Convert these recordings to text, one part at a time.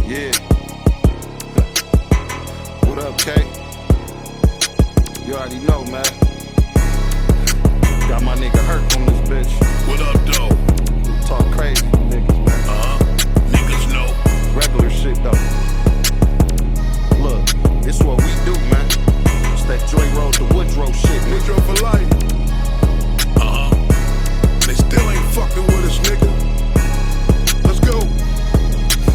Yeah. What up, K? You already know, man. Got my nigga Herk on this bitch. What up, though? Talk crazy, niggas, man. Niggas know. Regular shit, though. Look, it's what we do, man. It's that Joy Road to Woodrow shit. Woodrow for life. They still ain't fucking with us, nigga. Let's go.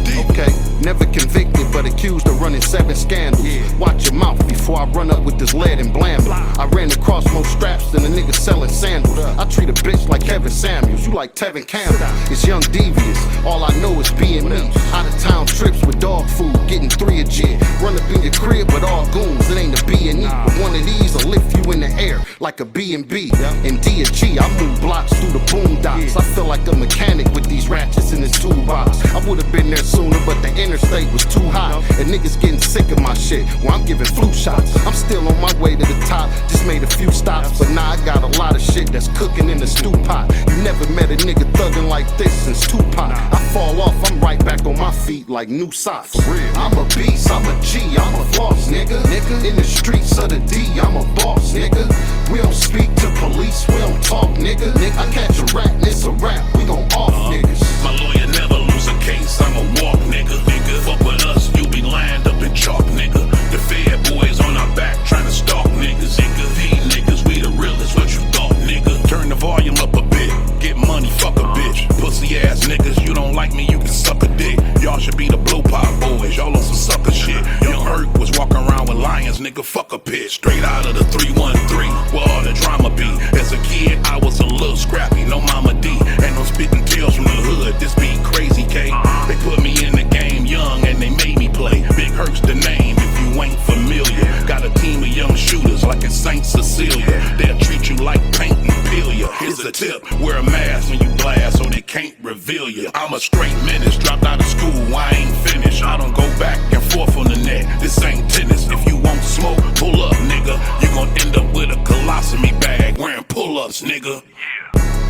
Deep. Okay, never convicted, but accused of running 7 scandals. Yeah. Watch your mouth before I run up with this lead and blamble. I ran across more straps than a nigga selling sandals. I treat a bitch like Kevin Samuels, you like Tevin Campbell. It's young devious, all I know is being me. Out of town trips with dog food, getting 3 a jig. Run up in your crib with all goons, it ain't a B&E. But one of these will lift you in the air like a B&B. In D&G, I move blocks through the boondocks. I feel like a mechanic with these ratchets in his toolbox. I would've been there sooner, but the interstate was too hot. And niggas getting sick of my shit, well, I'm giving flu shots. I'm still on my way to the top, just made a few stops. But now I got a lot of shit that's cooking in the stew pot. You never met a nigga thugging like this since Tupac. I fall off, I'm right back on my feet like new socks. I'm a beast, I'm a G, I'm a floss, nigga. In the streets of the D, I'm a boss, nigga. We don't speak to police, we don't talk, nigga. I catch a rat and it's a rap, we gon' off niggas. My lawyer never lose a case, I'm a walk, nigga. Fuck with us, you be lined up in chalk, nigga. The Fed boys on our back trying to stalk niggas, nigga. These niggas, we the realest, what you thought, nigga. Turn the volume up a bit, get money, fuck a bitch. Pussy ass niggas, you don't like me, you can suck a dick. Y'all should be the blow pop boys, y'all on some sucker shit. Young Herk was walking around with lions, nigga, fuck a pitch. Straight out of the 313, where all the drama be. As a kid, I was a little scrappy, no mama D. Ain't no spitting tails from the hood, this be crazy, K. They put me in the game young and they made me play. Big Herk's the name if you ain't familiar. Got a team of young shooters like it's St. Cecilia. They'll treat you like paint and peel ya. Here's a tip, wear a mask when you blast so they can't reveal ya. I'm a straight menace, dropped out of school, I ain't finished. I don't go back and forth on the net, this ain't tennis. If you won't smoke, pull up, nigga. You gon' end up with a colostomy bag wearing pull-ups, nigga.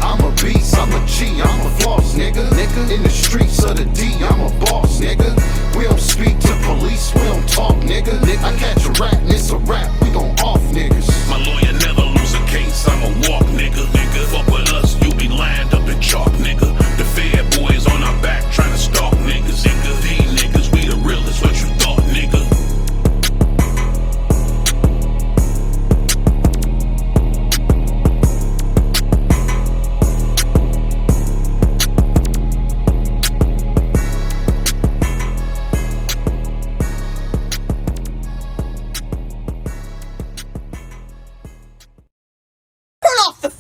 I'm a beast, I'm a G, I'm a floss, nigga. In the streets of the D, I'm a boss, nigga. We don't speak to police, we don't talk, nigga. I catch a rat and it's a rap, we gon' off niggas. My lawyer never lose a case, I'm a walk, nigga. Fuck with us, you be lined up in chalk, nigga. The Fed boys on our back trying to stalk niggas, nigga. These niggas, we the realest, what you thought, nigga.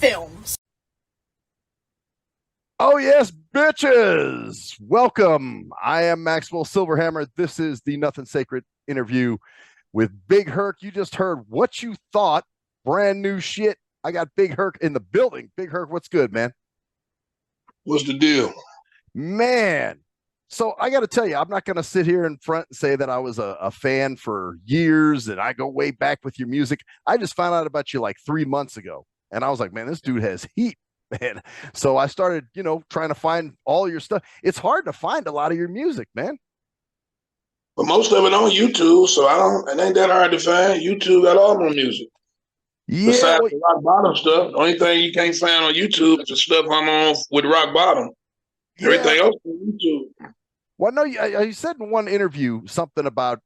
Films. Oh yes, bitches! Welcome. I am Maxwell Silverhammer. This is the Nothing Sacred interview with Big Herk. You just heard What You Thought, brand new shit. I got Big Herk in the building. Big Herk, what's good, man? What's the deal? Man, so I got to tell you, I'm not going to sit here in front and say that I was a fan for years and I go way back with your music. I just found out about you like 3 months ago. And I was like, man, this dude has heat, man. So I started, trying to find all your stuff. It's hard to find a lot of your music, man. But most of it on YouTube, so it ain't that hard to find. YouTube got all my music. Yeah. Besides the Rock Bottom stuff, the only thing you can't find on YouTube is the stuff I'm on with Rock Bottom. Yeah. Everything else on YouTube. Well, no, you said in one interview something about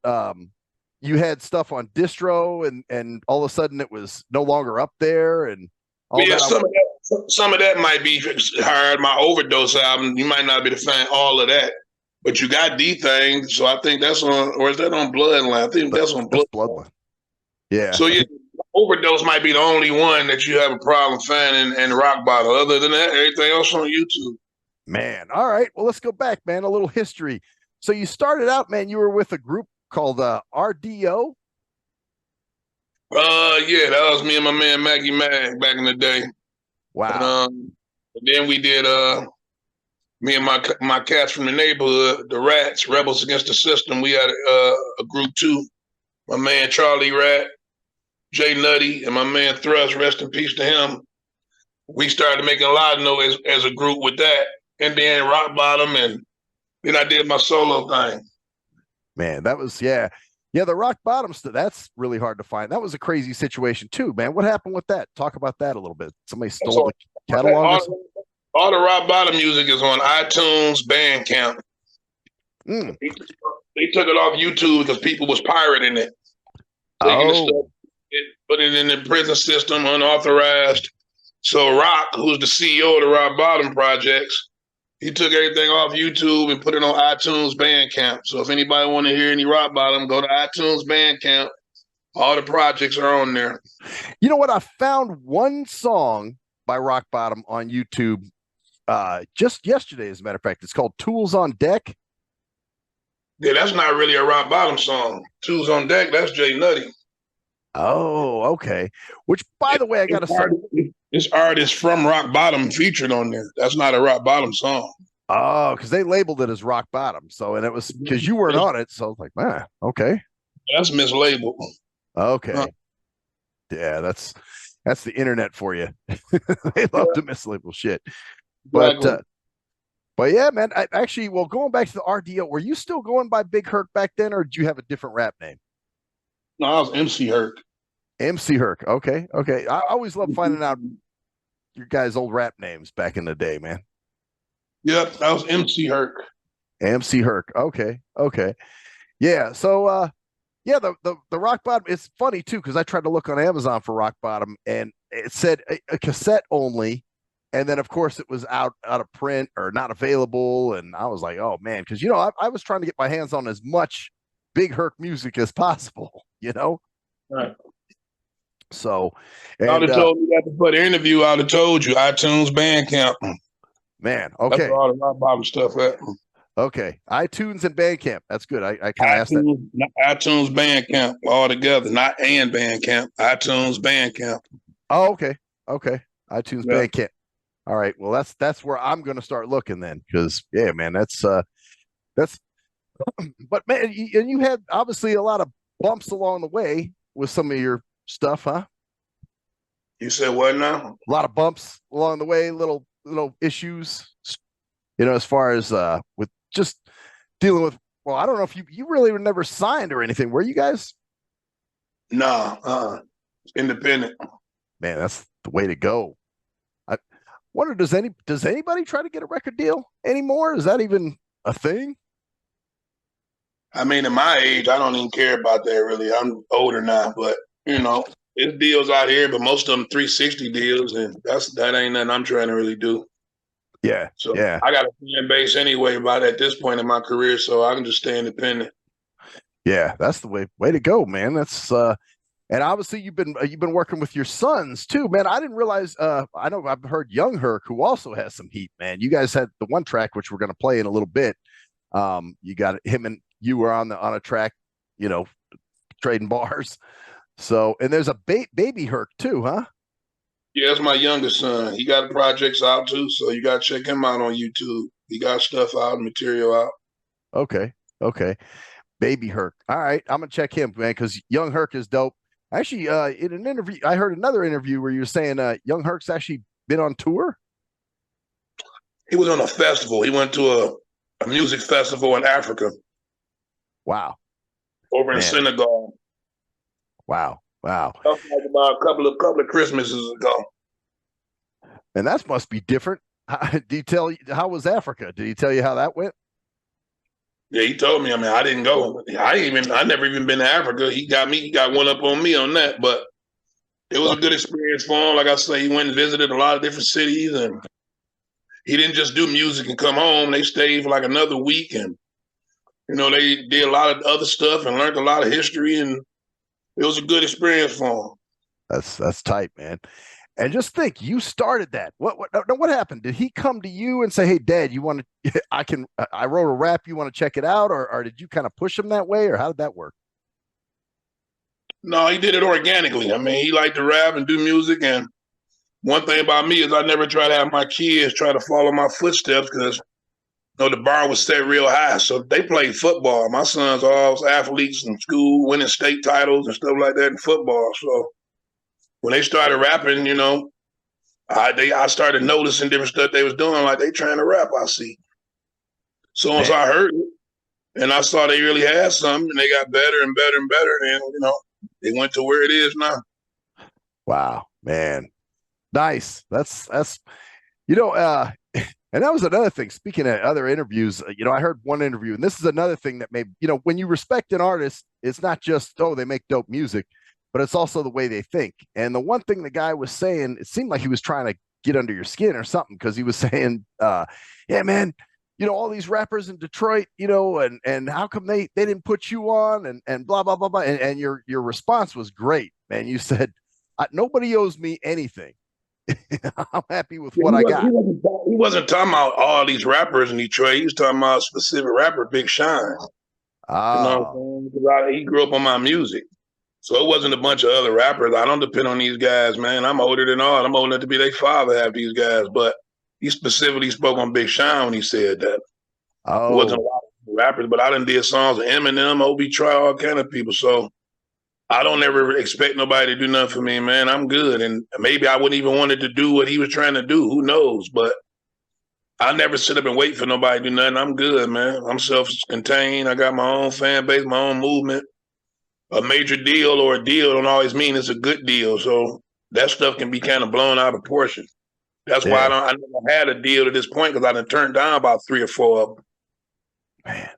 you had stuff on distro and all of a sudden it was no longer up there and all Yeah, that. some of that might be hard. My Overdose album, you might not be able to find all of that, but you got D things. So I think that's on, or is that on Bloodline? I think that's on Bloodline. Yeah. So yeah, Overdose might be the only one that you have a problem finding, and Rock Bottom. Other than that, everything else on YouTube. Man, all right. Well, let's go back, man. A little history. So you started out, man. You were with a group called R.D.O. Yeah, that was me and my man Maggie Mag back in the day. Wow. And then we did me and my cats from the neighborhood, the R.A.T.S, Rebels Against the System. We had a group too. My man Charlie Rat, J-Nutty, and my man Thrust, rest in peace to him. We started making a lot of noise as a group with that. And then Rock Bottom, and then I did my solo thing. Man, that was yeah. The rock bottom stuff, that's really hard to find. That was a crazy situation too, man. What happened with that? Talk about that a little bit. Somebody stole the catalog or something? All the rock bottom music is on iTunes, Bandcamp. They took it off YouTube because people was pirating it, taking the stuff, put it in the prison system, unauthorized. So Rock, who's the CEO of the Rock Bottom Projects, he took everything off YouTube and put it on iTunes, Bandcamp. So if anybody want to hear any Rock Bottom, go to iTunes, Bandcamp. All the projects are on there. You know what? I found one song by Rock Bottom on YouTube just yesterday, as a matter of fact. It's called Tools on Deck. Yeah, that's not really a Rock Bottom song. Tools on Deck, that's J-Nutty. Oh, okay. Which, by the way, I got to say, this artist from Rock Bottom featured on there. That's not a Rock Bottom song. Oh, because they labeled it as Rock Bottom. So, and it was because you weren't on it. So I was like, man, okay. That's mislabeled. Okay. Yeah, that's the internet for you. They love to mislabel shit. But yeah, man, going back to the RDO, were you still going by Big Herk back then, or did you have a different rap name? No, I was MC Herk. MC Herk. Okay. I always love finding out your guys' old rap names back in the day, man. Yep, that was MC Herk. MC Herk. Okay. Yeah. So yeah, the Rock Bottom, it's funny too, because I tried to look on Amazon for Rock Bottom and it said a cassette only. And then of course it was out of print or not available. And I was like, oh man, because I was trying to get my hands on as much Big Herk music as possible, Right. So I would have told you that for the interview, I would have told you iTunes, Bandcamp. Man, okay. That's all the Rock Bottom stuff at. Okay. iTunes and Bandcamp. That's good. I kind of asked that. iTunes, Bandcamp, all together, not and Bandcamp. iTunes, Bandcamp. Oh, okay. iTunes, Bandcamp. All right. Well, that's where I'm going to start looking then, because yeah, man, that's. But man, and you had obviously a lot of bumps along the way with some of your stuff, huh? You said what now? A lot of bumps along the way, little issues, as far as with just dealing with. Well, I don't know if you really were never signed or anything, were you guys? No, independent. Man, that's the way to go. I wonder, does anybody try to get a record deal anymore? Is that even a thing? I mean, at my age, I don't even care about that really. I'm older now, but there's deals out here, but most of them 360 deals, and that ain't nothing I'm trying to really do. Yeah. So yeah. I got a fan base anyway about at this point in my career, so I can just stay independent. Yeah, that's the way to go, man. That's and obviously you've been working with your sons too, man. I didn't realize. I know I've heard Young Herk, who also has some heat, man. You guys had the one track which we're going to play in a little bit. You got him and you were on a track, trading bars. So, and there's a baby Herk too, huh? Yeah, that's my youngest son. He got projects out too, so you got to check him out on YouTube. He got stuff out, material out. Okay. Baby Herk. All right, I'm gonna check him, man, because Young Herk is dope. Actually, in an interview, I heard another interview where you were saying Young Herk's actually been on tour. He was on a festival. He went to a music festival in Africa. Wow. Over in Senegal. Wow. That was like about a couple of Christmases ago. And that must be different. How was Africa? Did he tell you how that went? Yeah, he told me. I mean, I didn't go. I never even been to Africa. He got one up on me on that, but it was a good experience for him. Like I say, he went and visited a lot of different cities, and he didn't just do music and come home. They stayed for like another week, and they did a lot of other stuff and learned a lot of history, and it was a good experience for him. That's tight, man. And just think, you started that. What happened? Did he come to you and say, "Hey, Dad, you want to? I wrote a rap. You want to check it out?" Or did you kind of push him that way, or how did that work? No, he did it organically. I mean, he liked to rap and do music. And one thing about me is I never try to have my kids try to follow my footsteps because the bar was set real high. So they played football. My sons are all athletes in school, winning state titles and stuff like that in football. So when they started rapping, I started noticing different stuff they was doing, like they trying to rap, I see. So once I heard it, And I saw they really had something, and they got better and better and better. And, you know, they went to where it is now. Wow, man. Nice. That's, you know, and that was another thing. Speaking of other interviews, you know, I heard one interview, and this is another thing that maybe, you know, when you respect an artist, it's not just, oh, they make dope music, but it's also the way they think. And the one thing the guy was saying, it seemed like he was trying to get under your skin or something, because he was saying, yeah, man, you know, all these rappers in Detroit, you know, and how come they didn't put you on, and blah, blah, blah, blah. And your response was great, man. You said, nobody owes me anything. I'm happy with what I got. He wasn't talking about all these rappers in Detroit. He was talking about a specific rapper, Big Sean. Oh. You know, because he grew up on my music. So it wasn't a bunch of other rappers. I don't depend on these guys, man. I'm older than all. I'm old enough to be their father, half these guys. But he specifically spoke on Big Sean when he said that. Oh. It wasn't a lot of rappers, but I done did songs with Eminem, Obi Try, all kind of people. So I don't ever expect nobody to do nothing for me, man. I'm good. And maybe I wouldn't even wanted to do what he was trying to do. Who knows? But I never sit up and wait for nobody to do nothing. I'm good, man. I'm self-contained. I got my own fan base, my own movement. A major deal or a deal don't always mean it's a good deal. So that stuff can be kind of blown out of proportion. That's why I never had a deal to this point, because I done turned down about 3 or 4 of them. Man,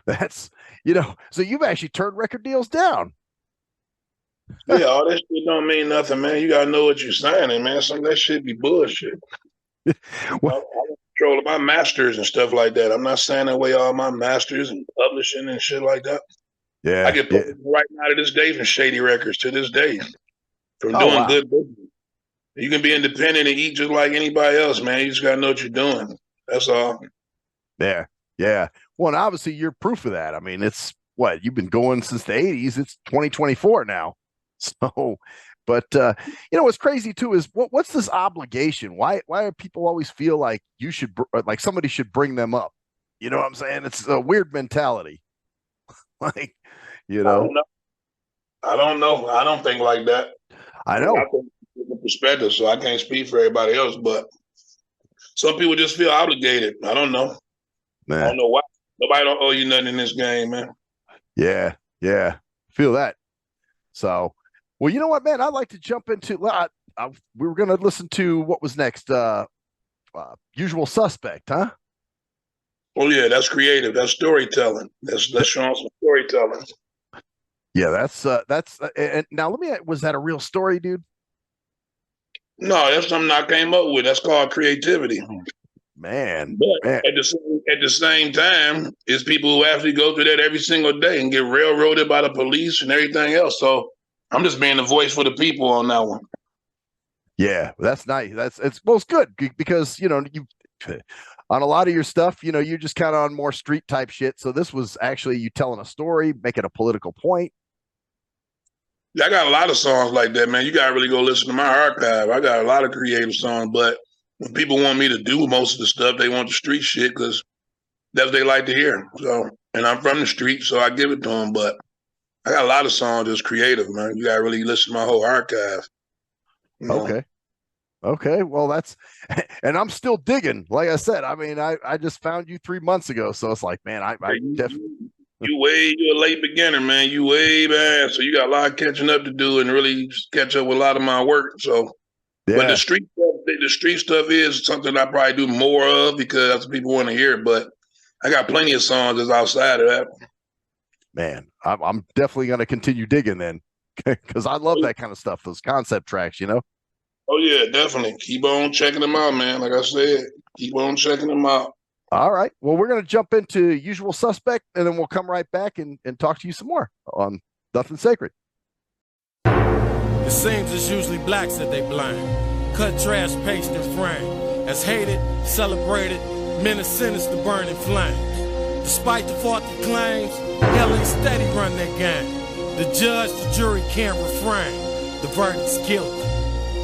that's, you know, so you've actually turned record deals down. Yeah, all that shit don't mean nothing, man. You gotta know what you're signing, man. Some of that shit be bullshit. Well, I control my masters and stuff like that. I'm not signing away all my masters and publishing and shit like that. Yeah, I get paid right now to this day from Shady Records to this day from doing good business. You can be independent and eat just like anybody else, man. You just gotta know what you're doing. That's all. Yeah, yeah. Well, and obviously you're proof of that. I mean, it's what you've been going since the 80s. It's 2024 now. So, but you know what's crazy too is what's this obligation? Why do people always feel like you should, like somebody should bring them up? You know what I'm saying? It's a weird mentality. Like, you know, I don't know. I don't think like that. I know. I think different perspective, so I can't speak for everybody else. But some people just feel obligated. I don't know. Man. I don't know why. Nobody don't owe you nothing in this game, man. Yeah, yeah. Feel that. So. Well, you know what, man? I'd like to jump into. We were going to listen to what was next. Usual Suspect, huh? Oh yeah, that's creative. That's storytelling. That's showing some storytelling. Yeah, that's. And now let me. Was that a real story, dude? No, that's something I came up with. That's called creativity. Man, but at the same time, it's people who actually go through that every single day and get railroaded by the police and everything else. So I'm just being the voice for the people on that one. Yeah, that's nice. It's good because, you know, you on a lot of your stuff, you know, you're just kind of on more street type shit. So this was actually you telling a story, making a political point. Yeah, I got a lot of songs like that, man. You got to really go listen to my archive. I got a lot of creative songs, but when people want me to do most of the stuff, they want the street shit because that's what they like to hear. So, and I'm from the street, so I give it to them, but I got a lot of songs that's creative, man. You got to really listen to my whole archive. You know? Okay. Well, that's, and I'm still digging. Like I said, I mean, I just found you 3 months ago. So it's like, man, I definitely. You're a late beginner, man. You way back. So you got a lot of catching up to do and really just catch up with a lot of my work. So, yeah. But the street stuff is something I probably do more of because that's what people want to hear. But I got plenty of songs that's outside of that. Man, I'm definitely going to continue digging then because I love that kind of stuff, those concept tracks, you know? Oh, yeah, definitely. Keep on checking them out, man. Like I said, keep on checking them out. All right. Well, we're going to jump into Usual Suspect, and then we'll come right back and talk to you some more on Nothing Sacred. It seems it's usually blacks that they blame. Cut, trash, paste, and frame. As hated, celebrated, men are sentenced to burn in flames. Despite the faulty claims, hell ain't steady run that game. The judge, the jury can't refrain. The verdict's guilty.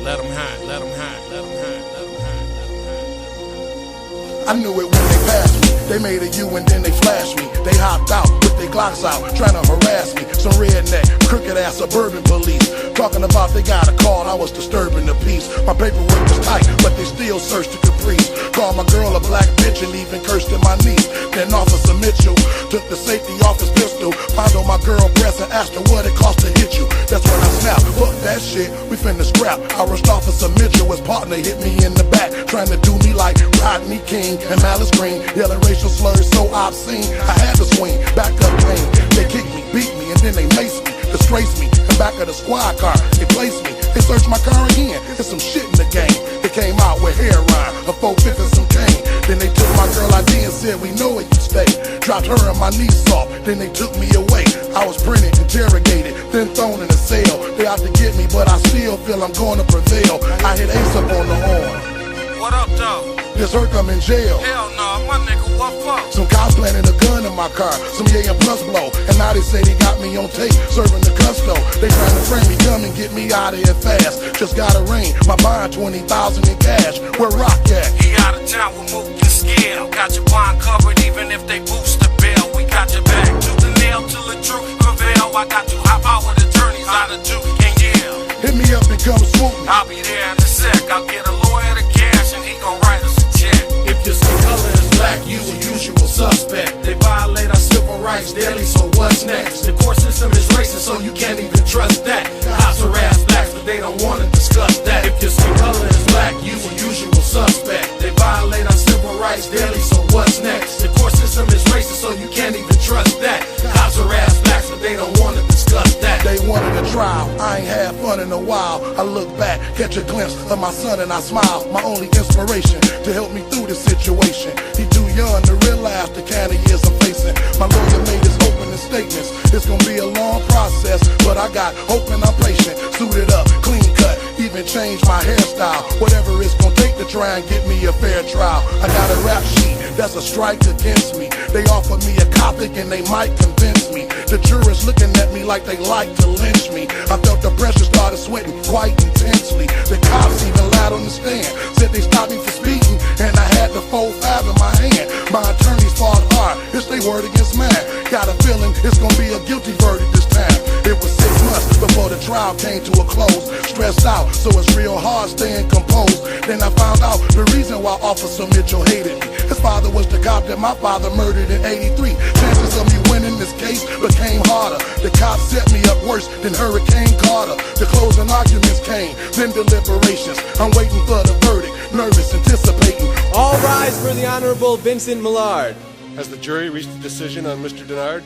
Let them hang, let them hang, let them hang, let them hang, let them hang, let them hang. I knew it when they passed me. They made a U and then they flashed me. They hopped out with with their Glocks out, trying to harass me. Some redneck, crooked ass suburban police, talking about they got a call, I was disturbing the peace. My paperwork was tight, but they still searched the Caprice. Called my girl a black bitch and even cursed at my niece. Then Officer Mitchell took the safety off his pistol, found on my girl breast and asked her what it cost to hit you. That's when I snapped, fuck that shit, we finna scrap. I rushed Officer Mitchell, his partner hit me in the back, trying to do me like Rodney King and Malice Green, yelling racial slurs so obscene, I had to swing, back up clean. They kicked me, beat me, and then they maced me, disgraced me, in back of the squad car, they placed me, they searched my car again, there's some shit in the game. They came out with heroin, a 450 and some cane. Then they took my girl ID and said, we know where you stay. Dropped her and my niece off, then they took me away. I was printed, interrogated, then thrown in a cell. They out to get me, but I still feel I'm gonna prevail. I hit Ace up on the horn. What up, though? This Herk, I'm in jail. Hell no, my nigga, what for? Some cops planted a gun in my car, some yeah and plus blow. And now they say they got me on tape, serving the custo. They trying to frame me, come and get me out of here fast. Just got a ring, my bond 20,000 in cash. Where Rock at? He out of town with Mook and Scale. Got your bond covered even if they boost the bill. We got your back to the nail till the truth prevail. I got you high-powered attorneys out of Duke and Yale. Hit me up and come swoop me. I'll be there in a sec. I'll get a lawyer to cash and he gon' write us a check. If your skin color is black, you a usual suspect. They violate our civil rights daily, so what's next? The court system is racist, so you can't even trust that. Cops harass blacks, but they don't wanna discuss that. If your skin color is black, you a usual suspect. They violate our civil rights daily, so what's next? The court system is racist, so you can't even trust that. Cops harass blacks, but they don't wanna discuss that. They wanted a trial, I ain't had fun in a while. I look back, catch a glimpse of my son and I smile. My only inspiration to help me through this situation. He too young to realize the kind of years I'm facing. My lawyer made his opening statements. It's gonna be a long process, but I got hope and I'm patient. Suited up, clean cut, even changed my hairstyle. Whatever it's gonna take to try and get me a fair trial. I got a rap sheet, that's a strike against me. They offer me a copy and they might convince me. The jurors looking at me like they like to lynch me. I felt the pressure, started sweating quite intensely. The cops even lied on the stand, said they stopped me for speeding, and I had the 4-5 in my hand. My attorneys fought hard, it's their word against mine. Got a feeling it's gonna be a guilty verdict this time. It was 6 months before the trial came to a close. Stressed out, so it's real hard staying composed. Then I found out the reason why Officer Mitchell hated me. His father was the cop that my father murdered in '83. Chances of me winning this case became harder. The cops set me up worse than Hurricane Carter. The closing arguments came, then deliberations. I'm waiting for the verdict, nervous, anticipating. All rise for the Honorable Vincent Millard. Has the jury reached a decision on Mr. Denard?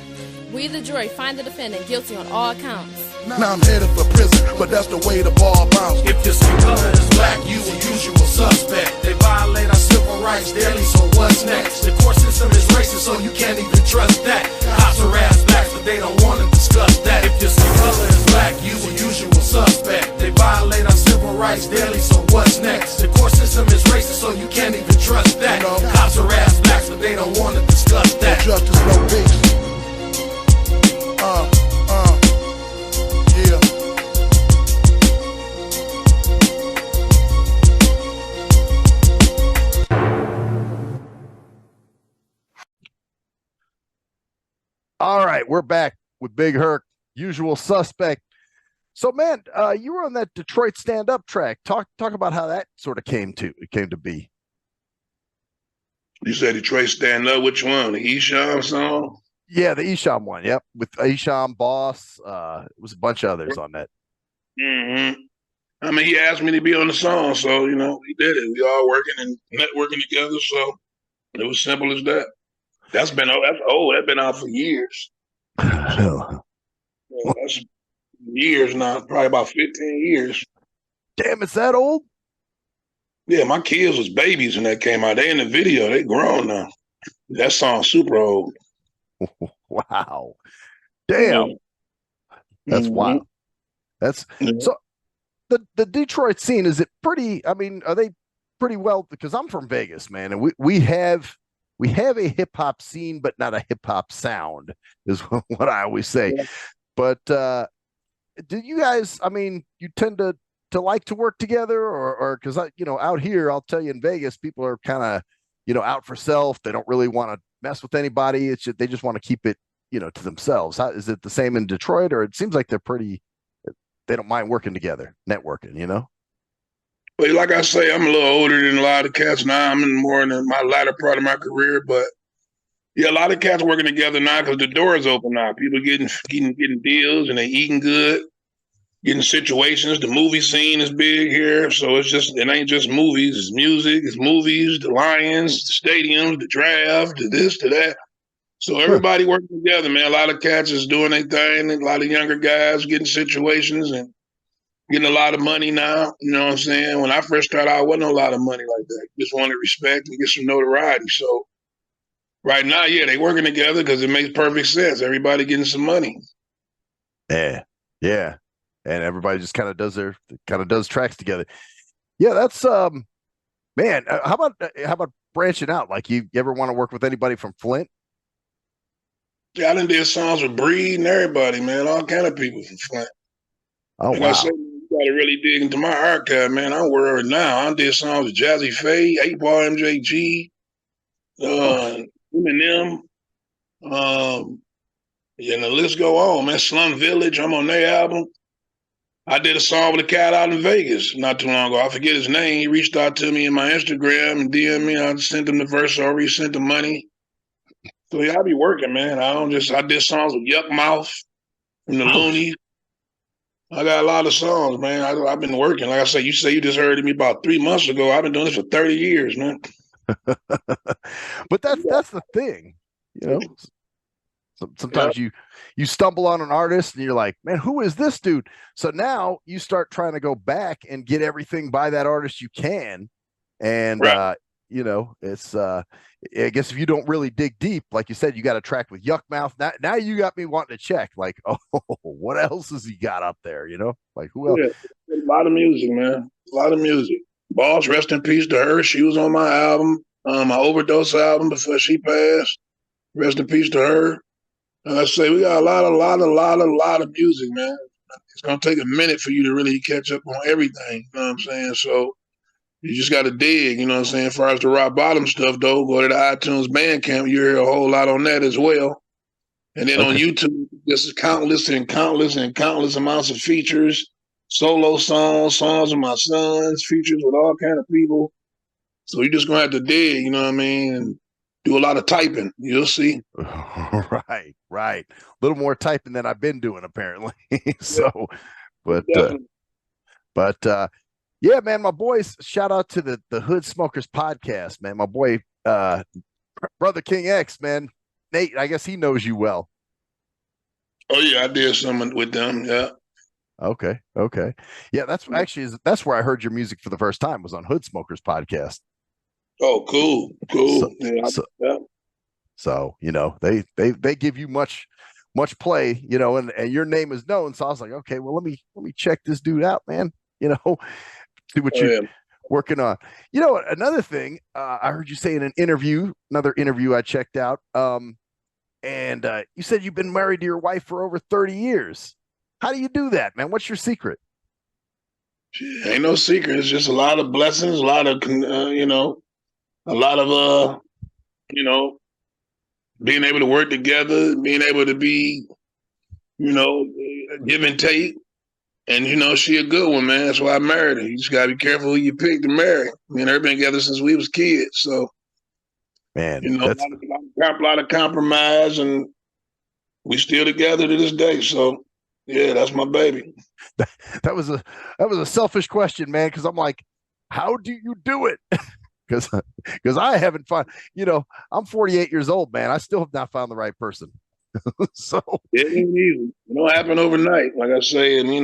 We, the jury, find the defendant guilty on all counts. Now I'm headed for prison, but that's the way the ball bounced. If your skin color is black, you a usual suspect. They violate our civil rights daily, so what's next? The court system is racist, so you can't even trust that. Cops harass blacks, but they don't wanna discuss that. If your skin color is black, you a usual suspect. They violate our civil rights daily, so what's next? The court system is racist, so you can't even trust that. Cops harass blacks, but they don't wanna discuss that. No justice, no peace. Yeah. All right, we're back with Big Herk, usual suspect. So, man, you were on that Detroit stand-up track. Talk about how that sort of came to be. You said Detroit stand up. Which one? The Esham song? Yeah, the Esham one. Yep, with Esham, Boss. It was a bunch of others on that. Mm-hmm. I mean, he asked me to be on the song, so we did it. We all working and networking together, so it was simple as that. That's old. That's been out for years. So, that's years now, probably about 15 years. Damn, it's that old? Yeah, my kids was babies when that came out. They in the video. They grown now. That song's super old. Wow. Damn. That's wild. That's so the Detroit scene, is it pretty, I mean, are they pretty well, because I'm from Vegas, man, and we have a hip hop scene, but not a hip hop sound, is what I always say. Yeah. But do you guys, I mean, you tend to like to work together, or because out here, I'll tell you, in Vegas, people are kind of, out for self. They don't really want to mess with anybody. They just want to keep it, to themselves. How is it the same in Detroit, or it seems like they don't mind working together, networking. But like I say, I'm a little older than a lot of cats now. I'm in more in my latter part of my career, but yeah, a lot of cats working together now because the door is open now. People getting deals and they eating good, getting situations. The movie scene is big here, so it ain't just movies. It's music, it's movies, the Lions, the stadiums, the draft, the this, to that. So everybody working together, man. A lot of cats is doing their thing. A lot of younger guys getting situations and getting a lot of money now. You know what I'm saying? When I first started out, wasn't a lot of money like that. Just wanted respect and get some notoriety. So right now, yeah, they working together because it makes perfect sense. Everybody getting some money. Yeah, yeah, and everybody just kind of does tracks together. Yeah, that's man. How about branching out? Like you ever want to work with anybody from Flint? Yeah, I done did songs with Breed and everybody, man. All kind of people from Flint. Oh, Like I wow. said, you gotta really dig into my archive, man. I'm worried now. I did songs with Jazzy Faye, 8 Ball MJG, Eminem, yeah, and the list go on, man. Slum Village, I'm on their album. I did a song with a cat out in Vegas not too long ago. I forget his name. He reached out to me in my Instagram and DM me. I sent him the verse over. He sent the money. So yeah, I be working, man. I did songs with Yuck Mouth from the Loonies. I got a lot of songs, man. I've been working. Like I say you just heard of me about 3 months ago. I've been doing this for 30 years, man. But that's the thing, Sometimes you stumble on an artist and you're like, man, who is this dude? So now you start trying to go back and get everything by that artist you can. And right. It's I guess if you don't really dig deep, like you said, you got a track with Yuck Mouth. Now you got me wanting to check, like, oh, what else has he got up there? Like who else? Yeah, a lot of music, man. A lot of music. Boss, rest in peace to her. She was on my album, my overdose album before she passed. Rest in peace to her. I say we got a lot of music, man. It's gonna take a minute for you to really catch up on everything. You know what I'm saying? So you just got to dig. You know what I'm saying? As far as the rock bottom stuff, though, go to the iTunes Bandcamp. You hear a whole lot on that as well. And then on YouTube, there's countless amounts of features, solo songs, songs with my sons, features with all kind of people. So you're just gonna have to dig. You know what I mean? And do a lot of typing. You'll see. Right. A little more typing than I've been doing, apparently. So, but yeah, man, my boys, shout out to the Hood Smokers podcast, man. My boy, brother King X, man. Nate, I guess he knows you well. Oh yeah, I did something with them. Yeah. Okay. Yeah, that's where I heard your music for the first time, was on Hood Smokers podcast. Oh, cool. So they give you much play, and your name is known. So I was like, okay, well, let me check this dude out, man. See what you're working on. Another thing, I heard you say in another interview I checked out, and you said you've been married to your wife for over 30 years. How do you do that, man? What's your secret? Ain't no secret. It's just a lot of blessings, a lot of being able to work together, being able to be, give and take. And, she a good one, man. That's why I married her. You just got to be careful who you pick to marry. Me and her been together since we was kids. So, man, a lot of compromise, and we still together to this day. So, yeah, that's my baby. That was a selfish question, man, because I'm like, how do you do it? Because I haven't found, I'm 48 years old, man. I still have not found the right person. So it ain't easy. It don't happen overnight, like I say. And me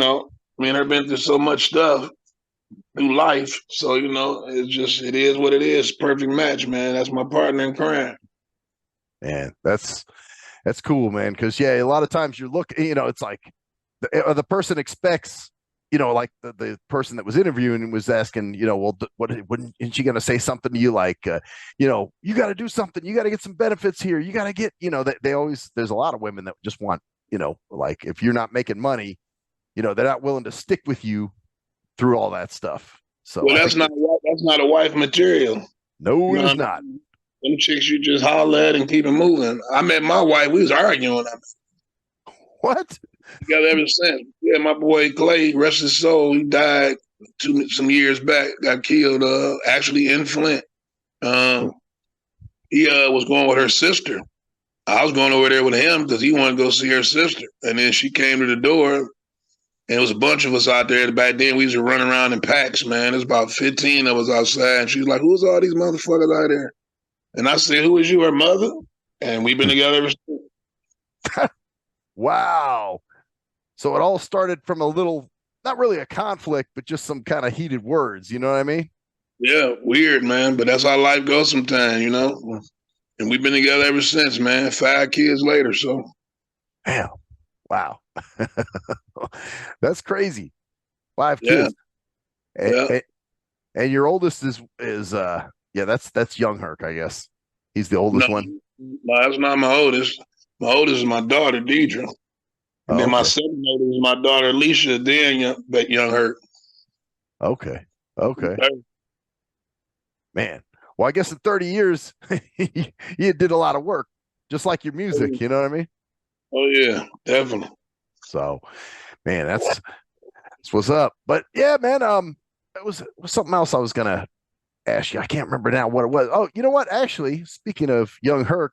and her been through so much stuff through life. So it is what it is. Perfect match, man. That's my partner in crime. Man, that's cool, man. Because a lot of times you're looking, it's like the person expects, like the person that was interviewing was asking, well, isn't she going to say something to you like, you got to do something, you got to get some benefits here, you got to get, they always, there's a lot of women that just want, like if you're not making money, they're not willing to stick with you through all that stuff. So that's not a wife material. No, it's not. Them chicks you just holler at and keep it moving. I met my wife, we was arguing. What? Together ever since. Yeah, my boy Clay, rest his soul, he died some years back, got killed actually in Flint. He was going with her sister. I was going over there with him because he wanted to go see her sister. And then she came to the door, and it was a bunch of us out there. Back then, we used to run around in packs, man. There's about 15 of us outside. And she was like, who's all these motherfuckers out there? And I said, who is you, her mother? And we've been together ever since. Wow. So it all started from a little, not really a conflict, but just some kind of heated words. You know what I mean? Yeah, weird, man. But that's how life goes sometimes, you know? And we've been together ever since, man. 5 kids later, so. Damn. Wow. That's crazy. 5 kids. And your oldest is that's young Herk, I guess. He's the oldest one. No, that's not my oldest. My oldest is my daughter, Deidre. And then my second oldest is my daughter, Alicia, then young Herk. Okay. Man. Well, I guess in 30 years, you did a lot of work, just like your music. You know what I mean? Oh, yeah, definitely. So, man, that's what's up. But, yeah, man, it was something else I was going to ask you. I can't remember now what it was. Oh, you know what? Actually, speaking of young Herk,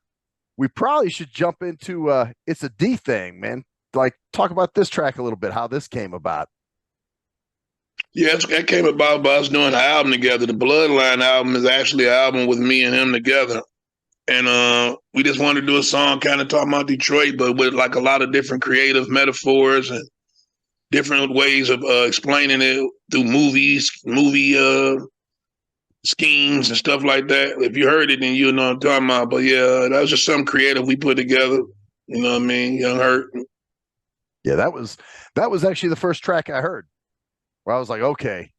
we probably should jump into It's a D Thing, man. Like, talk about this track a little bit, how this came about. Yeah, that came about by us doing an album together. The Bloodline album is actually an album with me and him together. And we just wanted to do a song kind of talking about Detroit, but with like a lot of different creative metaphors and different ways of explaining it through movie schemes and stuff like that. If you heard it, then you know what I'm talking about. But yeah, that was just something creative we put together. You know what I mean? Young Herk. Yeah, that was actually the first track I heard, where I was like, okay,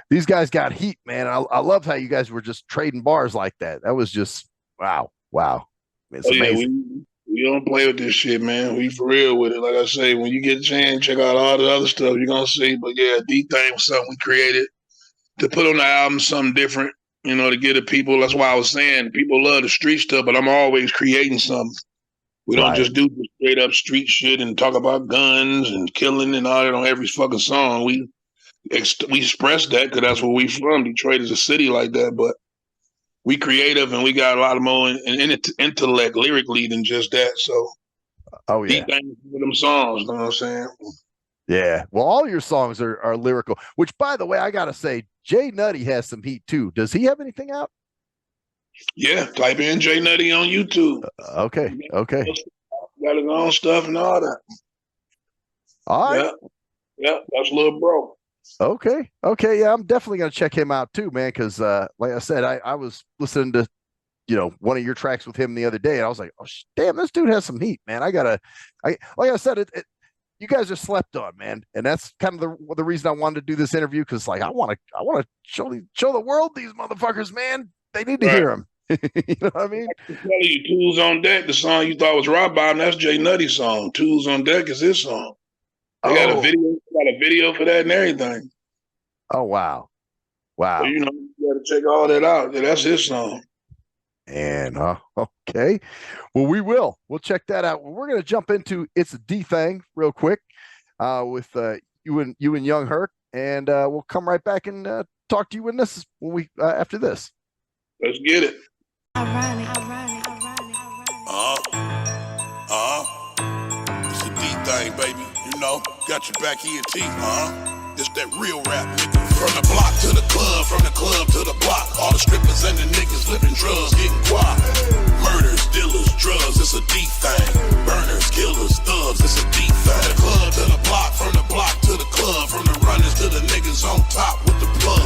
these guys got heat, man. I love how you guys were just trading bars like that. That was just wow. It's amazing. We don't play with this shit, man. We for real with it. Like I say, when you get a chance, check out all the other stuff you're gonna see. But yeah, D Thing was something we created to put on the album, something different, you know, to get the people. That's why I was saying people love the street stuff, but I'm always creating something. We don't just do straight up street shit and talk about guns and killing and all that on every fucking song. We express that because that's where we from. Detroit is a city like that, but we creative and we got a lot of more intellect lyrically than just that. So, deep things for them songs. You know what I'm saying? Yeah. Well, all your songs are lyrical. Which, by the way, I gotta say, J-Nutty has some heat too. Does he have anything out? Yeah, type in J-Nutty on YouTube. Okay. Got his own stuff and all that. All right. Yeah, that's little bro. Okay. Yeah, I'm definitely gonna check him out too, man. Because like I said, I was listening to one of your tracks with him the other day, and I was like, oh damn, this dude has some heat, man. Like I said, you guys are slept on, man, and that's kind of the reason I wanted to do this interview, because like I want to show the world these motherfuckers, man. They need to hear them. You know what I mean? I can tell you, Tools on Deck, the song you thought was Rock Bottom, that's J-Nutty's song. Tools on Deck is his song. They got a video for that and everything. Oh wow. So, you gotta check all that out. That's his song. And okay. Well, we'll check that out. We're gonna jump into It's a D Thing real quick with you and young Herk, and we'll come right back and talk to you after this. Let's get it. It's a D thing, baby. Got your back ENT, It's that real rap, nigga. From the block to the club, from the club to the block. All the strippers and the niggas flipping drugs, getting quiet. Murders, dealers, drugs, it's a D thing. Burners, killers, thugs, it's a D thing. From the club to the block, from the block to the club. From the runners to the niggas on top with the plug.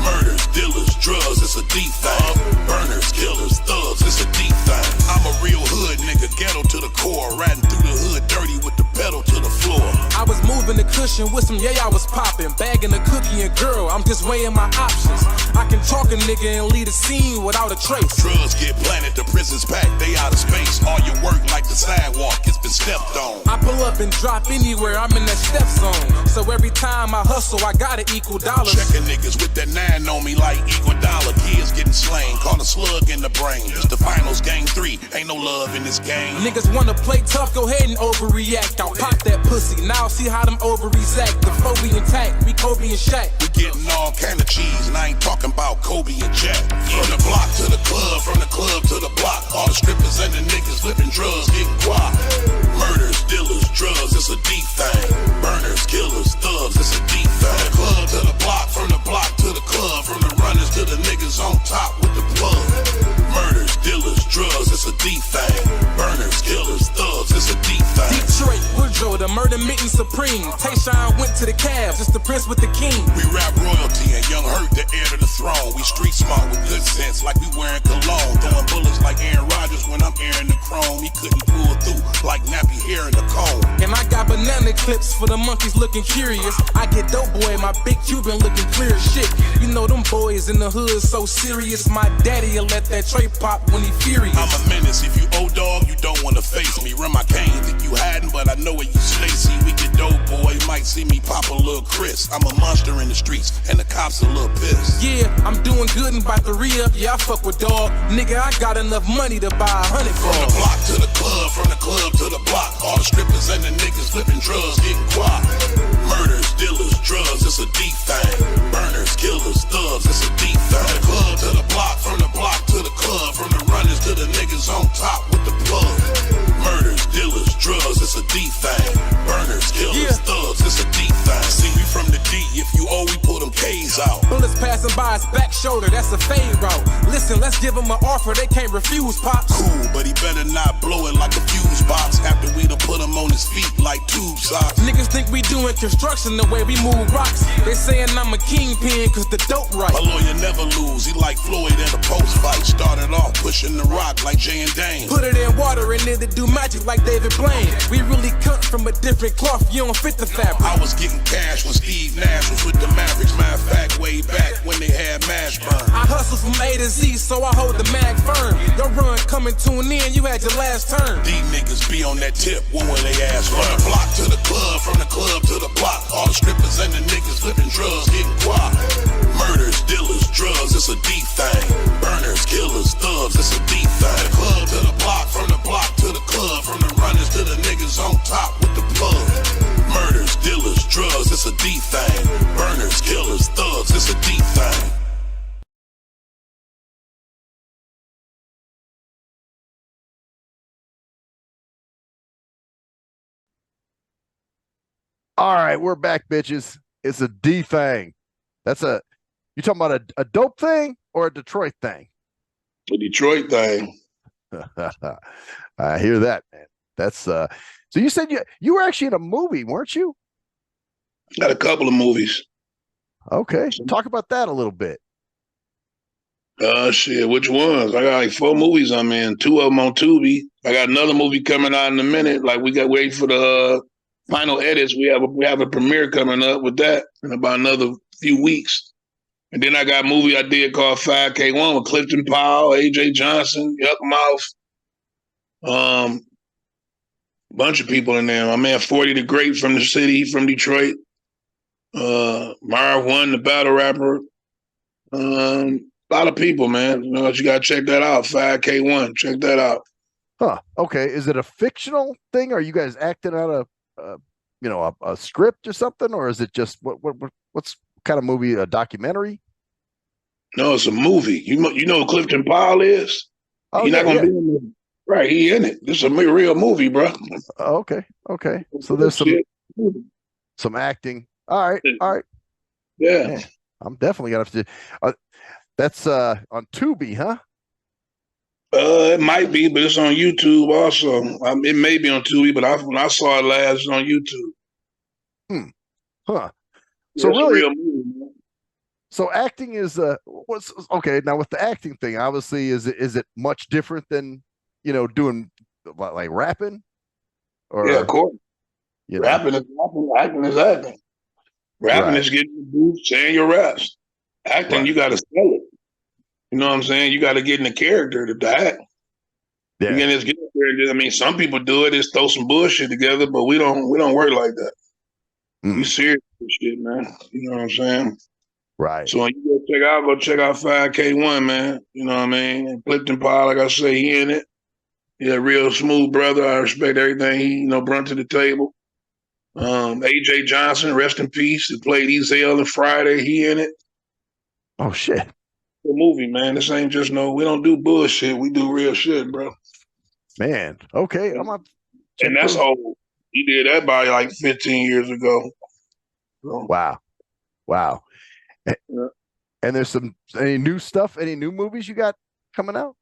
Murders, dealers, drugs, it's a D thing. Burners, killers, thugs, it's a D thing. I'm a real hood nigga, ghetto to the core. Riding through the hood dirty with the pedal to the floor. I was moving the cushion with some I was popping. Bagging a cookie and girl, I'm just weighing my options. I can talk a nigga and lead a scene without a trace. Drugs get planted, the prison's packed, they out of space. All your work like the sidewalk, it's been stepped on. I pull up and drop anywhere, I'm in that step zone. So every time I hustle, I gotta equal dollars. Checking niggas with that 9 on me like equal dollar. Kids getting slain, call a slug in the brain. It's the finals, game 3, ain't no love in this game. Niggas wanna play tough, go ahead and overreact. I'll pop that pussy, now see how them ovaries act. The flow be intact, we Kobe and Shaq. We getting all kind of cheese, and I ain't talking about Kobe and Jack. From the block to the club, from the club to the block. All the strippers and the niggas flipping drugs, getting guap. Murders, dealers, drugs, it's a deep thing. Burners, killers, thugs, it's a deep thing. From the club to the block, from the block to the club. From the runners to the niggas on top with the plug. Murders, dealers, drugs, it's a deep thing. Burners, killers, thugs, it's a deep thing. Detroit, Woodrow, the murder mitten supreme. Tayshawn went to the Cavs, it's the prince with the king. We rap royalty and Young Herk, the heir to the throne. We street smart with good sense, like we wearing cologne. Throwing bullets like Aaron Rodgers when I'm airing the chrome. He couldn't pull through like nappy hair in the cone. And I got banana clips for the monkeys looking curious. I get dope boy, my big Cuban looking clear as shit. You know them boys in the hood so serious. My daddy'll let that tray pop when he furious. I'm a menace, if you old dog, you don't wanna face me. Run my cane, think you hiding, but I know where you stay. See, we get dope boy, might see me pop a little Chris. I'm a monster in the streets, and the cops a little pissed. Yeah, I'm doing good and about to re-up. Yeah, I fuck with dog. Nigga, I got enough money to buy 100 From the block to the club, from the club to the block. All the strippers and the niggas flipping drugs, getting guap. Murders, dealers, drugs, it's a deep thing. Burners, killers, thugs, it's a deep thing. From the club to the block, from the block to the club. From the runners to the niggas on top with the plug. Murders, dealers, drugs, it's a deep thing. Burners, killers, thugs, it's a deep thing. See, we from the D, if you owe, we pull them K's out. Bullets passing by his back shoulder, that's a fade route. Listen, let's give him an offer they can't refuse, Pops. Cool, but he better not blow it like a fuse box. After we done put him on his feet like tube socks. Niggas think we doing construction the way we move rocks. They saying I'm a kingpin cause the dope right. My lawyer never lose, he like Floyd in a post fight. Started off pushing the rock like Jay and Dane. Put it in water and it'll do magic like David Blaine. We really cut from a different cloth, you don't fit the fabric. I was getting cash when Steve Nash was with the Mavericks. Matter of fact, way back when they had Mash Burn. I hustle from A to Z, so I hold the mag firm. Your run coming, tune in, you had your last turn. These niggas be on that tip, when will they ask for? From the block to the club, from the club to the block. All the strippers and the niggas flipping drugs, getting guap. Murders, dealers, drugs, it's a deep thing. Burners, killers, thugs, it's a deep thing. Club to the block, from the block to the club. From the runners to the niggas on top with the plug. Murders, dealers, drugs, it's a deep thing. Burners, killers, thugs, it's a deep thing. All right, we're back, bitches. It's a D thing. That's a, you talking about a dope thing or a Detroit thing? The Detroit thing. I hear that, man. That's so you said you were actually in a movie, weren't you? Got a couple of movies. Okay. Talk about that a little bit. Shit, which ones? I got like 4 movies I'm in, 2 of them on Tubi. I got another movie coming out in a minute. Like we got waiting for the final edits. We have a premiere coming up with that in about another few weeks. And then I got a movie I did called 5K1 with Clifton Powell, AJ Johnson, Yuckmouth, bunch of people in there. My man 40 the Great from the city, from Detroit. Marv One, the battle rapper. A lot of people, man. You know, you gotta check that out. 5K1, check that out. Huh. Okay. Is it a fictional thing? Are you guys acting out a script or something, or is it just what's kind of movie? A documentary? No, it's a movie. You know who Clifton Powell is? Oh, He's not gonna be in it. Right, he in it. This is a real movie, bro. Okay. So there's some acting. All right. Yeah. Man, I'm definitely gonna have to. That's on Tubi, huh? It might be, but it's on YouTube also. It may be on Tubi, but when I saw it last, it's on YouTube. Huh. Yeah, So it's a really, real movie, man. so acting is what's okay now with the acting thing. Obviously, is it much different than doing like rapping? Or Yeah, of course. Rapping is acting is acting. Rapping is getting your boots, saying your raps. Acting, you got to sell it. You know what I'm saying? You got to get in the character to die. Yeah. You get in this. I mean, some people do it. Is throw some bullshit together, but we don't work like that. We serious with shit, man. You know what I'm saying? Right. So when you go check out 5K1, man. You know what I mean? And Clifton Powell, like I say, he in it. He a real smooth brother. I respect everything he, brought to the table. AJ Johnson, rest in peace. He played Ezel and Friday. He in it. Oh shit. The movie, man. This ain't just we don't do bullshit. We do real shit, bro. Man. Okay. And that's old. He did that by like 15 years ago. So, wow. And there's any new stuff, any new movies you got coming out?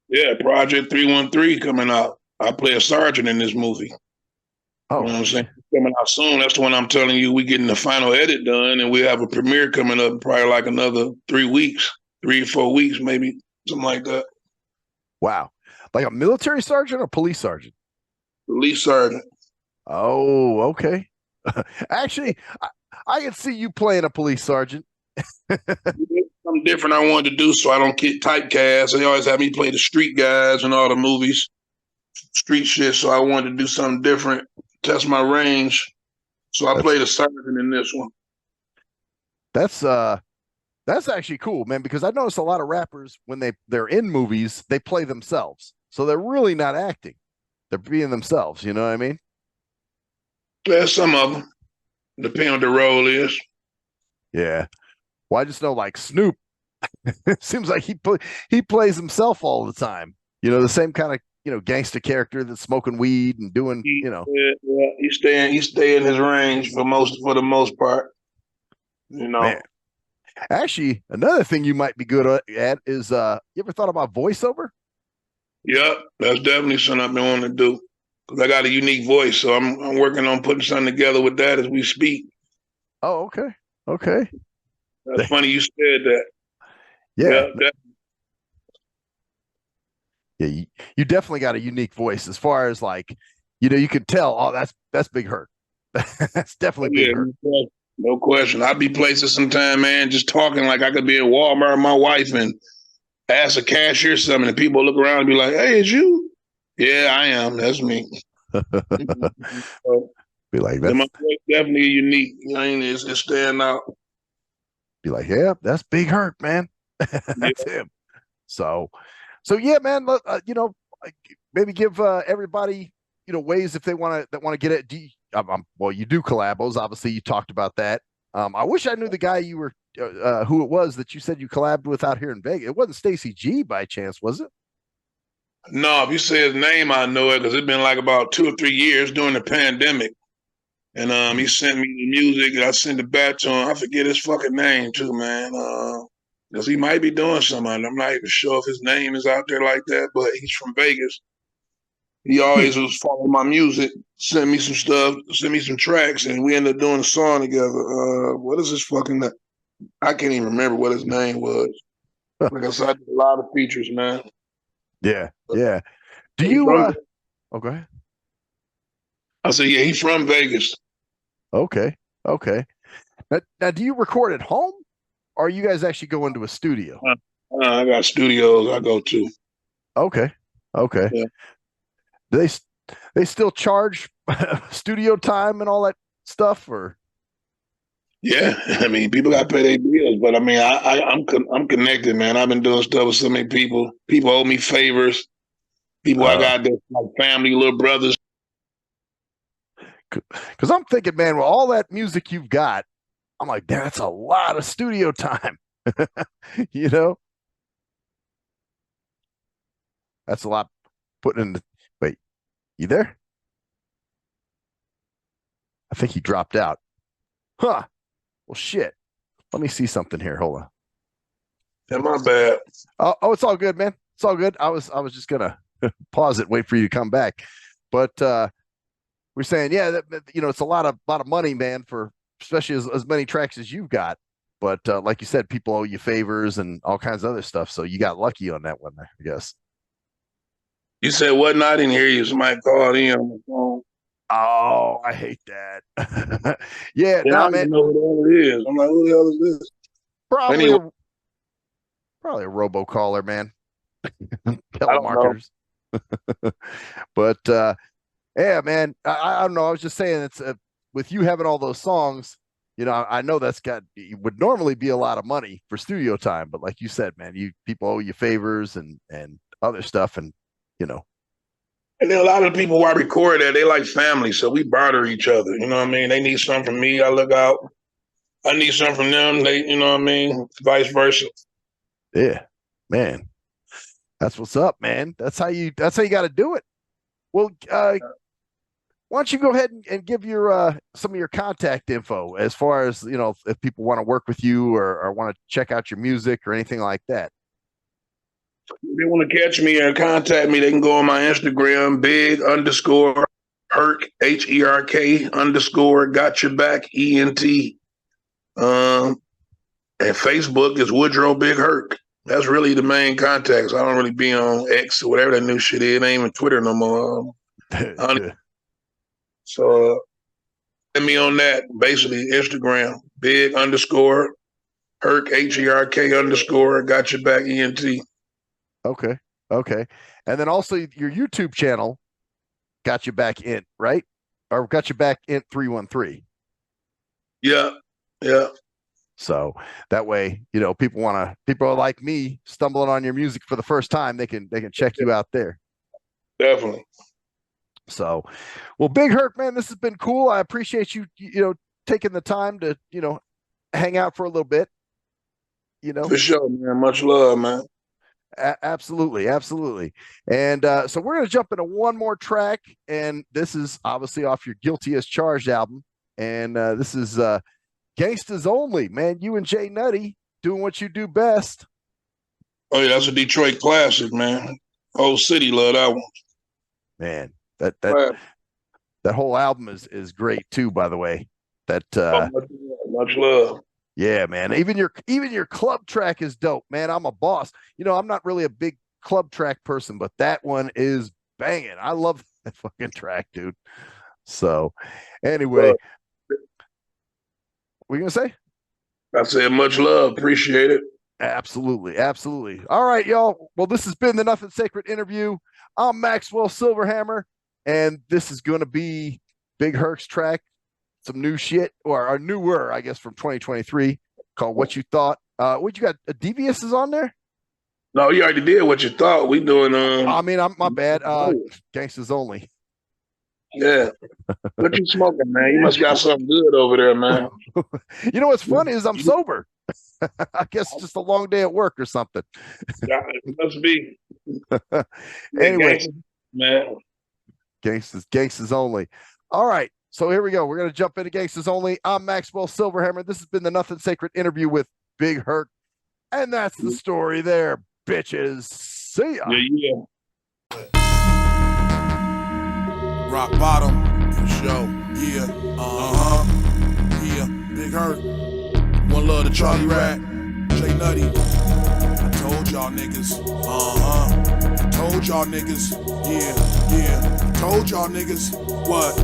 Yeah, Project 313 coming out. I play a sergeant in this movie. Oh, you know what I'm saying? Coming out soon. That's the one I'm telling you. We getting the final edit done, and we have a premiere coming up in probably like another 3 weeks, 3 or 4 weeks, maybe something like that. Wow, like a military sergeant or police sergeant? Police sergeant. Oh, okay. Actually, I can see you playing a police sergeant. Something different I wanted to do, so I don't get typecast. They always have me play the street guys in all the movies, street shit. So I wanted to do something different, test my range. So I played a sergeant in this one. That's actually cool, man. Because I notice a lot of rappers when they're in movies, they play themselves, so they're really not acting; they're being themselves. You know what I mean? Yeah, some of them, depending on the role is. Yeah. Well, I just know like Snoop. It seems like he plays himself all the time. You know, the same kind of gangster character that's smoking weed and doing Yeah, he stay in his range for the most part. Man. Actually, another thing you might be good at is you ever thought about voiceover? Yep, that's definitely something I've been wanting to do. Because I got a unique voice, so I'm working on putting something together with that as we speak. Oh, okay. That's funny you said that. Yeah. Yeah, you definitely got a unique voice as far as like, you could tell, oh, that's Big Herk. That's definitely Big Herk. No question. I'd be places sometime, man, just talking like I could be in Walmart with my wife and ask a cashier something, and people look around and be like, "Hey, it's you?" Yeah, I am. That's me. Be like, that's my voice definitely unique. It's stand out. Be like, yeah, that's Big Herk, man. That's him. So yeah, man. Maybe give everybody ways if they want to get it. Well, you do collabos. Obviously, you talked about that. I wish I knew the guy you were who it was that you said you collabed with out here in Vegas. It wasn't Stacy G by chance, was it? No, if you say his name, I know it because it's been like about 2 or 3 years during the pandemic. And he sent me the music, and I sent it back to him. I forget his fucking name too, man. Because he might be doing something. I'm not even sure if his name is out there like that, but he's from Vegas. He always was following my music, sent me some stuff, sent me some tracks, and we ended up doing a song together. What is his fucking name? I can't even remember what his name was. Like I said, I did a lot of features, man. Yeah. Do you? Oh, go ahead. I said, yeah, he's from Vegas. Okay. Now, do you record at home, or you guys actually go into a studio? I got studios I go to. Okay. Yeah. Do they still charge studio time and all that stuff, or? Yeah, I mean, people got to pay their bills, but I mean, I'm connected, man. I've been doing stuff with so many people. People owe me favors. People I got that like family, little brothers. Because I'm thinking, man, with all that music you've got, I'm like, damn, that's a lot of studio time. That's a lot putting in the. Wait, you there? I think he dropped out. Huh. Well, shit. Let me see something here. Hold on. Yeah, my bad. Oh, it's all good, man. It's all good. I was just gonna pause it, wait for you to come back. But we're saying, yeah, it's a lot of money, man, for especially as many tracks as you've got. But like you said, people owe you favors and all kinds of other stuff. So you got lucky on that one, I guess. You said what? I didn't hear you. Somebody called in on the phone. Oh, I hate that. Yeah, I don't man. even know who the hell it is. I'm like, who the hell is this? Probably Probably a robocaller, man. Telemarketers. But yeah, man, I don't know. I was just saying, it's with you having all those songs, you know, I know it would normally be a lot of money for studio time, but like you said, man, people owe you favors and other stuff, and you know. And then a lot of the people who I record at, they like family, so we barter each other. You know what I mean? They need something from me, I look out. I need something from them. They, you know what I mean? Vice versa. Yeah, man. That's what's up, man. That's how you got to do it. Well, why don't you go ahead and give your some of your contact info as far as, you know, if people want to work with you or want to check out your music or anything like that. If they want to catch me or contact me, they can go on my Instagram, big_Herk, HERK_ got your back, ENT. And Facebook is Woodrow Big Herk. That's really the main contacts. I don't really be on X or whatever that new shit is. It ain't even Twitter no more. So send me on that, basically Instagram, big_Herk, HERK_ got your back, ENT. Okay. And then also your YouTube channel, Got You Back Int, right? Or Got You Back Int 313. Yeah. So that way, you know, people are like me stumbling on your music for the first time. They can check you out there. Definitely. So, well, Big Herk, man, this has been cool. I appreciate you taking the time to, hang out for a little bit, For sure, man. Much love, man. Absolutely. And so we're going to jump into one more track, and this is obviously off your Guilty as Charged album. And this is Gangsters Only, man. You and J-Nutty doing what you do best. Oh, yeah, that's a Detroit classic, man. Whole city love that one. Man, that whole album is great too, by the way. That much love. Yeah, man. Even your club track is dope, man. I'm a boss. I'm not really a big club track person, but that one is banging. I love that fucking track, dude. So anyway, what are you gonna say? I said much love. Appreciate it. Absolutely. All right, y'all. Well, this has been the Nothing Sacred interview. I'm Maxwell Silverhammer, and this is gonna be Big Herk's track. Some new shit, or newer, I guess, from 2023, called What You Thought. What you got? Devious is on there? No, you already did What You Thought. We doing I'm my bad. Gangsters Only. Yeah. What you smoking, man? You must got something good over there, man. What's funny is I'm sober. I guess it's just a long day at work or something. Yeah, it must be. Anyway, gangsters, man. Gangsters Only. All right. So here we go. We're going to jump into Gangsters Only. I'm Maxwell Silverhammer. This has been the Nothing Sacred interview with Big Herk. And that's the story there, bitches. See ya. Yeah. Rock bottom, for sure. Yeah. Yeah. Big Herk. One love to Charlie R.A.T.S, J-Nutty. I told y'all niggas. I told y'all niggas. Yeah. I told y'all niggas. What?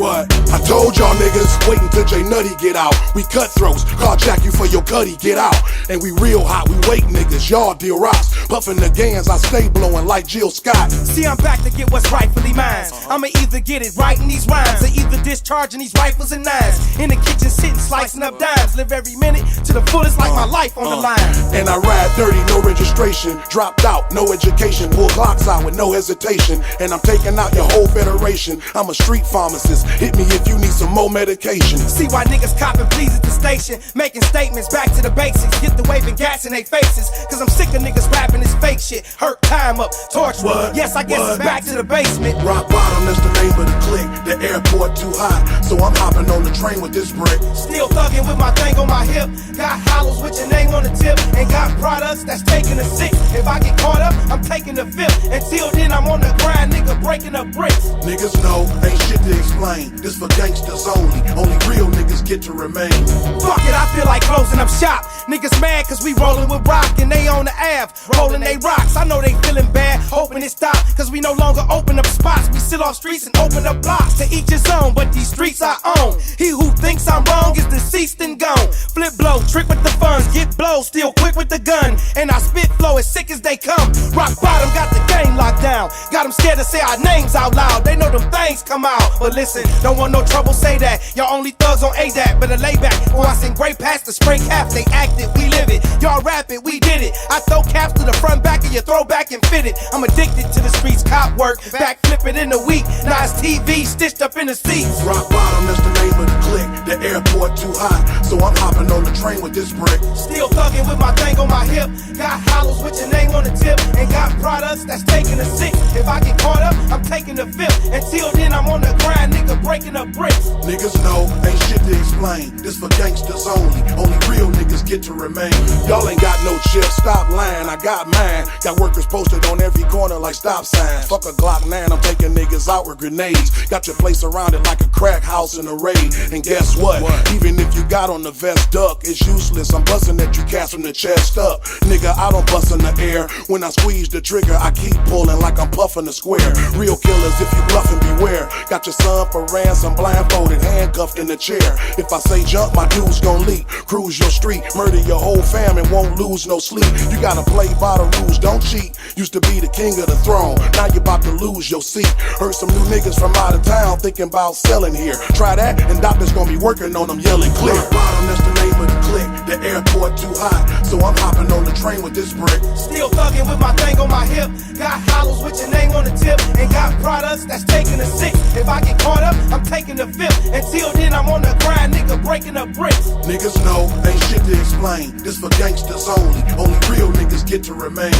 I told y'all niggas, wait until J-Nutty get out. We cutthroats, carjack you for your cutty, get out. And we real hot, we wait niggas, y'all deal rocks. Puffin' the gans, I stay blowing like Jill Scott. See, I'm back to get what's rightfully mine. I'ma either get it right in these rhymes, or either discharging these rifles and nines. In the kitchen sitting, slicing up dimes. Live every minute to the fullest like my life on the line. And I ride dirty, no registration. Dropped out, no education. Pull Glocks out with no hesitation. And I'm taking out your whole federation. I'm a street pharmacist. Hit me if you need some more medication. See why niggas copping pleas at the station, making statements back to the basics. Get the waving gas in their faces, cause I'm sick of niggas rapping this fake shit. Hurt time up, torch me. Yes, I guess it's back to the basement. Rock bottom, that's the name of the clique. The airport too hot, so I'm hopping on the train with this brick. Still thugging with my thing on my hip. Got hollows with your name on the tip, and got products that's taking a six. If I get caught up, I'm taking the fifth. Until then, I'm on the grind, nigga, breaking up bricks. Niggas know, ain't shit to explain. explain. This for gangsters only. Only real niggas get to remain. Fuck it, I feel like closing up shop. Niggas mad cause we rollin' with rock and they on the Ave, rollin' they rocks. I know they feelin' bad, hoping it stop, cause we no longer open up spots. We sit off streets and open up blocks. To each his own, but these streets I own. He who thinks I'm wrong is deceased and gone. Flip blow, trick with the funds, get blow, still quick with the gun. And I spit flow as sick as they come. Rock bottom got the game locked down. Got them scared to say our names out loud. They know them things come out. But listen, don't want no trouble, say that. Y'all only thugs on A-Dat, better lay back. Or I send great past the spray cap. They act it, we live it. Y'all rap it, we did it. I throw caps to the front back of your throwback and fit it. I'm addicted to the streets, cop work. Back flip it in a week. Now it's TV stitched up in the seats. Rock bottom, that's the name of the clique. The airport too hot, so I'm hopping on the train with this brick. Still thugging with my thing on my hip. Got hollows with your name on the tip. And got products that's taking a six. If I get caught up, I'm taking the fifth. Until then, I'm on the grind, nigga, breaking up bricks. Niggas know, ain't shit to explain. This for gangsters only. Only real niggas get to remain. Y'all ain't got no chips, stop lying, I got mine. Got workers posted on every corner like stop signs. Fuck a Glock 9, I'm taking niggas out with grenades. Got your place surrounded like a crack house in a raid. And guess what? Even if you got on the vest duck, it's useless. I'm busting at you cats from the chest up. Nigga, I don't bust in the air. When I squeeze the trigger, I keep pulling like I'm puffing a square. Real killers, if you bluffing, beware. Got your son for ransom, blindfolded, handcuffed in the chair. If I say jump, my dude's gon' leap. Cruise your street, murder your whole fam and won't lose no sleep. You gotta play by the rules, don't cheat. Used to be the king of the throne, now you about to lose your seat. Heard some new niggas from out of town thinking about selling here. Try that, and doctors gonna be working on them yelling clear. Rock bottom, that's the name of the clique. The airport too hot, so I'm hopping on the train with this brick. Still thugging with my thing on my hip. Got hollows with your name on the tip. And got products that's taking a six. If I get caught up, I'm taking the fifth. Until then, I'm on the grind, nigga, breaking up bricks. Niggas know, ain't shit to explain. This for gangsters only. Only real niggas get to remain.